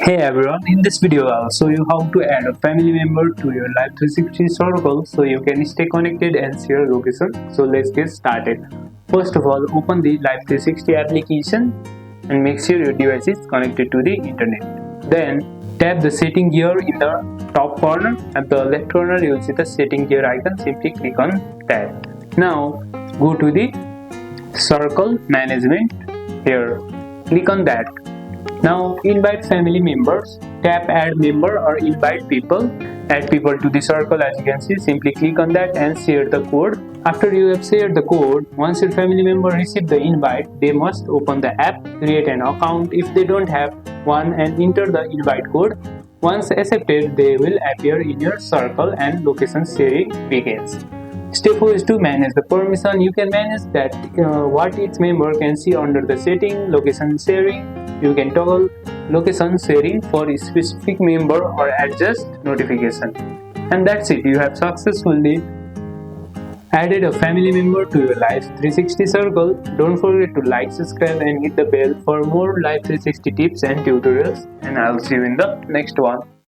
Hey everyone, in this video I'll show you how to add a family member to your Life360 circle so you can stay connected and share location. So let's get started. First of all, open the Life360 application and make sure your device is connected to the internet. Then tap the setting gear in the top corner. At the left corner you will see the setting gear icon. Simply click on that. Now go to the circle management here. Click on that. Now invite family members. Tap add member or invite people. Add people to the circle. As you can see, simply click on that and share the code. After you have shared the code, once your family member receive the invite, they must open the app, create an account if they don't have one, and enter the invite code. Once accepted, they will appear in your circle and location sharing begins. Step 4 is to manage the permission. You can manage that what each member can see under the setting, location sharing. You can toggle location sharing for a specific member or adjust notification. And that's it. You have successfully added a family member to your Life360 circle. Don't forget to like, subscribe and hit the bell for more Life360 tips and tutorials. And I'll see you in the next one.